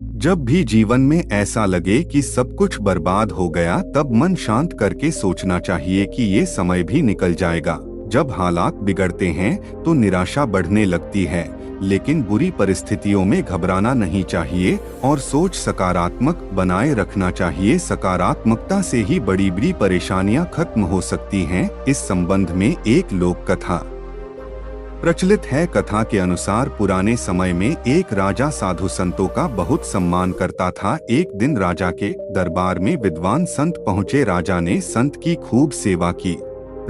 जब भी जीवन में ऐसा लगे कि सब कुछ बर्बाद हो गया, तब मन शांत करके सोचना चाहिए कि ये समय भी निकल जाएगा। जब हालात बिगड़ते हैं तो निराशा बढ़ने लगती है, लेकिन बुरी परिस्थितियों में घबराना नहीं चाहिए और सोच सकारात्मक बनाए रखना चाहिए। सकारात्मकता से ही बड़ी बड़ी परेशानियां खत्म हो सकती हैं। इस संबंध में एक लोक कथा प्रचलित है। कथा के अनुसार पुराने समय में एक राजा साधु संतों का बहुत सम्मान करता था। एक दिन राजा के दरबार में विद्वान संत पहुँचे। राजा ने संत की खूब सेवा की।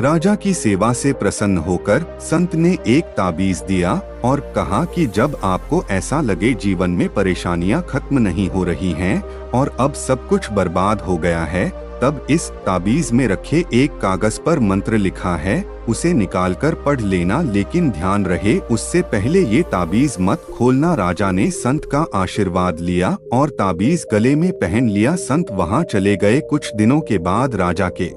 राजा की सेवा से प्रसन्न होकर संत ने एक ताबीज दिया और कहा कि जब आपको ऐसा लगे जीवन में परेशानियां खत्म नहीं हो रही हैं और अब सब कुछ बर्बाद हो गया है, तब इस ताबीज में रखे एक कागज पर मंत्र लिखा है, उसे निकालकर पढ़ लेना, लेकिन ध्यान रहे उससे पहले ये ताबीज मत खोलना। राजा ने संत का आशीर्वाद लिया और ताबीज गले में पहन लिया। संत वहां चले गए। कुछ दिनों के बाद राजा के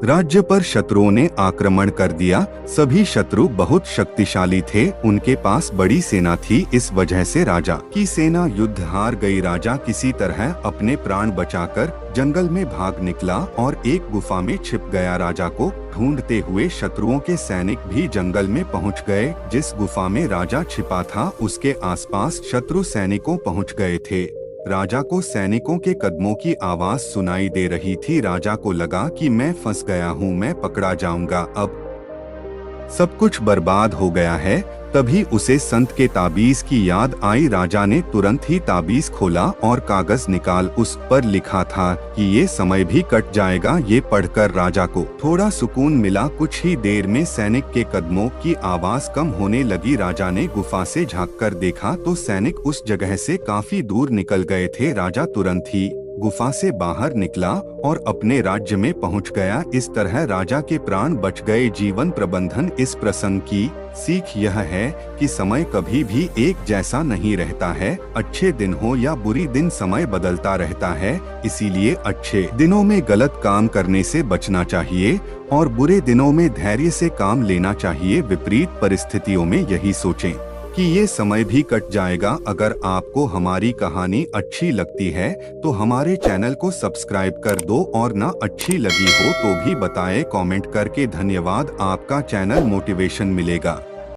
राज्य पर शत्रुओं ने आक्रमण कर दिया। सभी शत्रु बहुत शक्तिशाली थे, उनके पास बड़ी सेना थी। इस वजह से राजा की सेना युद्ध हार गई। राजा किसी तरह अपने प्राण बचाकर जंगल में भाग निकला और एक गुफा में छिप गया। राजा को ढूंढते हुए शत्रुओं के सैनिक भी जंगल में पहुंच गए। जिस गुफा में राजा छिपा था उसके आसपास शत्रु सैनिकों पहुंच गए थे। राजा को सैनिकों के कदमों की आवाज सुनाई दे रही थी। राजा को लगा कि मैं फंस गया हूँ, मैं पकड़ा जाऊंगा, अब सब कुछ बर्बाद हो गया है। तभी उसे संत के ताबीज की याद आई। राजा ने तुरंत ही ताबीज खोला और कागज निकाल उस पर लिखा था कि ये समय भी कट जाएगा। ये पढ़कर राजा को थोड़ा सुकून मिला। कुछ ही देर में सैनिक के कदमों की आवाज कम होने लगी। राजा ने गुफा से झांककर देखा तो सैनिक उस जगह से काफी दूर निकल गए थे। राजा तुरंत ही गुफा से बाहर निकला और अपने राज्य में पहुंच गया। इस तरह राजा के प्राण बच गए। जीवन प्रबंधन। इस प्रसंग की सीख यह है कि समय कभी भी एक जैसा नहीं रहता है। अच्छे दिन हो या बुरी दिन, समय बदलता रहता है। इसीलिए अच्छे दिनों में गलत काम करने से बचना चाहिए और बुरे दिनों में धैर्य से काम लेना चाहिए। विपरीत परिस्थितियों में यही सोचें कि ये समय भी कट जाएगा। अगर आपको हमारी कहानी अच्छी लगती है तो हमारे चैनल को सब्सक्राइब कर दो और ना अच्छी लगी हो तो भी बताएं कमेंट करके। धन्यवाद, आपका चैनल मोटिवेशन मिलेगा।